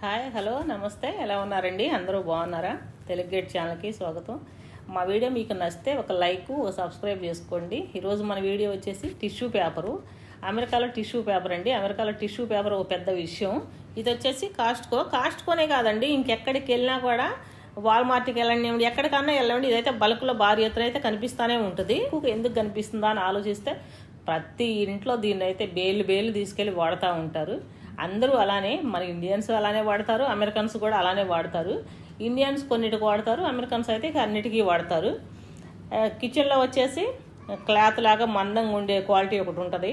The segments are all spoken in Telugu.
హాయ్ హలో నమస్తే, ఎలా ఉన్నారండి? అందరూ బాగున్నారా? తెలుగు గేట్ ఛానల్కి స్వాగతం. మా వీడియో మీకు నచ్చితే ఒక లైక్ సబ్స్క్రైబ్ చేసుకోండి. ఈరోజు మన వీడియో వచ్చేసి టిష్యూ పేపరు. అమెరికాలో టిష్యూ పేపర్ అండి. అమెరికాలో టిష్యూ పేపర్ ఒక పెద్ద విషయం. ఇది వచ్చేసి కాస్ట్కోనే కాదండి, ఇంకెక్కడికి వెళ్ళినా కూడా వాల్మార్ట్కి వెళ్ళండి, ఎక్కడికన్నా వెళ్ళండి, ఇదైతే బల్క్లో భారీ ఎత్తున అయితే కనిపిస్తూనే ఉంటుంది. ఎందుకు కనిపిస్తుందా అని ఆలోచిస్తే ప్రతి ఇంట్లో దీన్ని అయితే బేలు తీసుకెళ్ళి వాడుతూ ఉంటారు. అందరూ అలానే, మన ఇండియన్స్ అలానే వాడతారు, అమెరికన్స్ కూడా అలానే వాడతారు. ఇండియన్స్ కొన్నిటికి వాడతారు, అమెరికన్స్ అయితే అన్నిటికీ వాడతారు. కిచెన్లో వచ్చేసి క్లాత్ లాగా మందంగా ఉండే క్వాలిటీ ఒకటి ఉంటుంది.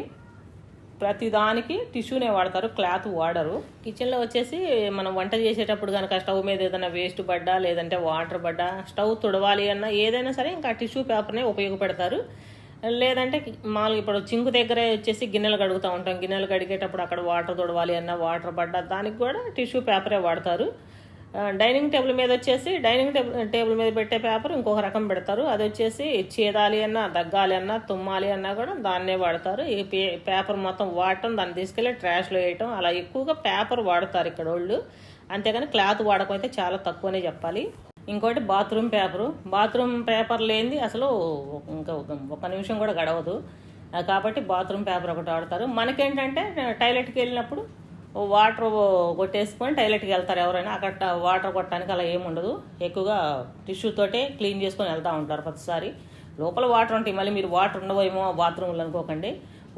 ప్రతి దానికి టిష్యూనే వాడతారు, క్లాత్ వాడరు. కిచెన్లో వచ్చేసి మనం వంట చేసేటప్పుడు కనుక స్టవ్ మీద ఏదైనా వేస్ట్ పడ్డా లేదంటే వాటర్ పడ్డా, స్టవ్ తుడవాలి అన్నా ఏదైనా సరే ఇంకా టిష్యూ పేపర్నే ఉపయోగపెడతారు. లేదంటే మామూలుగా ఇప్పుడు చింకు దగ్గరే వచ్చేసి గిన్నెలు కడుగుతూ ఉంటాం, గిన్నెలు కడిగేటప్పుడు అక్కడ వాటర్ తొడవాలి అన్న వాటర్ పడ్డా దానికి కూడా టిష్యూ పేపరే వాడతారు. డైనింగ్ టేబుల్ మీద వచ్చేసి టేబుల్ మీద పెట్టే పేపర్ ఇంకొక రకం పెడతారు. అది వచ్చేసి చేదాలి అన్నా, దగ్గాలి అన్నా, తుమ్మాలి అన్నా కూడా దాన్నే వాడతారు. ఈ పేపర్ మొత్తం వాడటం, దాన్ని తీసుకెళ్ళి ట్రాష్లో వేయటం, అలా ఎక్కువగా పేపర్ వాడతారు ఇక్కడ వాళ్ళు. అంతేగాని క్లాత్ వాడకం అయితే చాలా తక్కువనే చెప్పాలి. ఇంకోటి బాత్రూమ్ పేపర్ లేనిది అసలు ఇంకా ఒక నిమిషం కూడా గడవదు. కాబట్టి బాత్రూమ్ పేపర్ ఒకటి వాడతారు. మనకేంటంటే టాయిలెట్కి వెళ్ళినప్పుడు వాటర్ కొట్టేసుకొని టాయిలెట్కి వెళ్తారు ఎవరైనా, అక్కడ వాటర్ కొట్టడానికి అలా ఏముండదు. ఎక్కువగా టిష్యూతోటే క్లీన్ చేసుకొని వెళ్తూ ఉంటారు ప్రతిసారి. లోపల వాటర్ ఉంటాయి, మళ్ళీ మీరు వాటర్ ఉండవేమో బాత్రూమ్లు అనుకోకండి.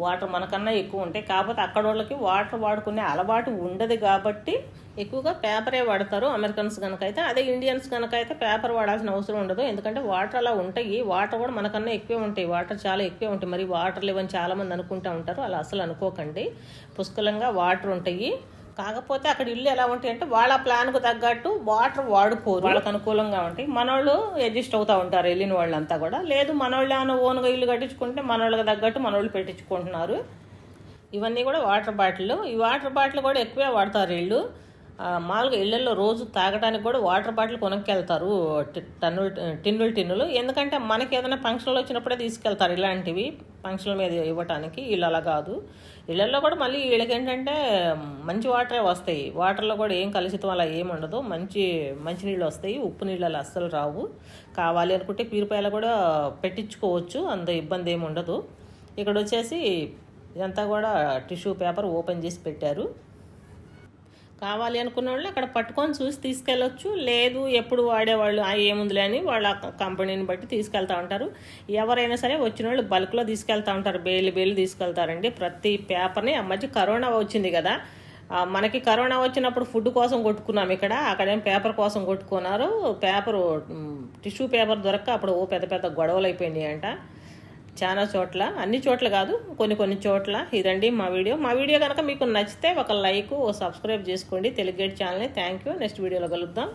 వాటర్ మనకన్నా ఎక్కువ ఉంటాయి. కాకపోతే అక్కడ వాళ్ళకి వాటర్ వాడుకునే అలవాటు ఉండదు కాబట్టి ఎక్కువగా పేపరే వాడతారు అమెరికన్స్ కనుక అయితే. అదే ఇండియన్స్ కనుక అయితే పేపర్ వాడాల్సిన అవసరం ఉండదు, ఎందుకంటే వాటర్ అలా ఉంటాయి. వాటర్ కూడా మనకన్నా ఎక్కువే ఉంటాయి, వాటర్ చాలా ఎక్కువే ఉంటాయి. మరి వాటర్ లేవని చాలామంది అనుకుంటూ ఉంటారు, అలా అసలు అనుకోకండి. పుష్కలంగా వాటర్ ఉంటాయి. కాకపోతే అక్కడ ఇల్లు ఎలా ఉంటాయి అంటే వాళ్ళ ప్లాన్కు తగ్గట్టు వాటర్ వాడుకోరు, వాళ్ళకి అనుకూలంగా ఉంటాయి. మనోళ్ళు అడ్జస్ట్ అవుతూ ఉంటారు వెళ్ళిన వాళ్ళంతా కూడా. లేదు మనోళ్ళు ఏమైనా ఓన్గా ఇల్లు కట్టించుకుంటే మనోళ్ళకి తగ్గట్టు మనోళ్ళు పెట్టించుకుంటున్నారు. ఇవన్నీ కూడా వాటర్ బాటిల్. ఈ వాటర్ బాటిల్ కూడా ఎక్కువే వాడతారు వీళ్ళు. మామూలుగా ఇళ్లలో రోజు తాగడానికి కూడా వాటర్ బాటిల్ కొనుక్కెళ్తారు, టిన్నులు. ఎందుకంటే మనకి ఏదైనా ఫంక్షన్లు వచ్చినప్పుడే తీసుకెళ్తారు ఇలాంటివి, ఫంక్షన్ల మీద ఇవ్వటానికి. వీళ్ళు అలా కాదు. ఇళ్లలో కూడా మళ్ళీ వీళ్ళకి ఏంటంటే మంచి వాటరే వస్తాయి, వాటర్లో కూడా ఏం కలుషితం అలా ఏముండదు, మంచినీళ్ళు వస్తాయి, ఉప్పు నీళ్ళు అలా అస్సలు రావు. కావాలి అనుకుంటే ప్యూరిఫైర్లో కూడా పెట్టించుకోవచ్చు, అంత ఇబ్బంది ఏమి ఉండదు. ఇక్కడ వచ్చేసి ఇదంతా కూడా టిష్యూ పేపర్ ఓపెన్ చేసి పెట్టారు. కావాలి అనుకున్న వాళ్ళు అక్కడ పట్టుకొని చూసి తీసుకెళ్ళొచ్చు. లేదు ఎప్పుడు వాడేవాళ్ళు ఏముందిలే అని వాళ్ళ కంపెనీని బట్టి తీసుకెళ్తూ ఉంటారు. ఎవరైనా సరే వచ్చిన వాళ్ళు బల్క్లో తీసుకెళ్తూ ఉంటారు, బేలు తీసుకెళ్తారండి ప్రతి పేపర్ని. ఆ మధ్య కరోనా వచ్చింది కదా, మనకి కరోనా వచ్చినప్పుడు ఫుడ్ కోసం కొట్టుకున్నాం ఇక్కడ, అక్కడేం పేపర్ కోసం కొట్టుకున్నారు. టిష్యూ పేపర్ దొరక్క అప్పుడు పెద్ద గొడవలు అయిపోయినాయి అంట చాలా చోట్ల, అన్ని చోట్ల కాదు, కొన్ని చోట్ల. ఇదండి మా వీడియో కనుక మీకు నచ్చితే ఒక లైక్ సబ్స్క్రైబ్ చేసుకోండి తెలుగు గేట్ ఛానల్ని. Thank you. నెక్స్ట్ వీడియోలో కలుద్దాం.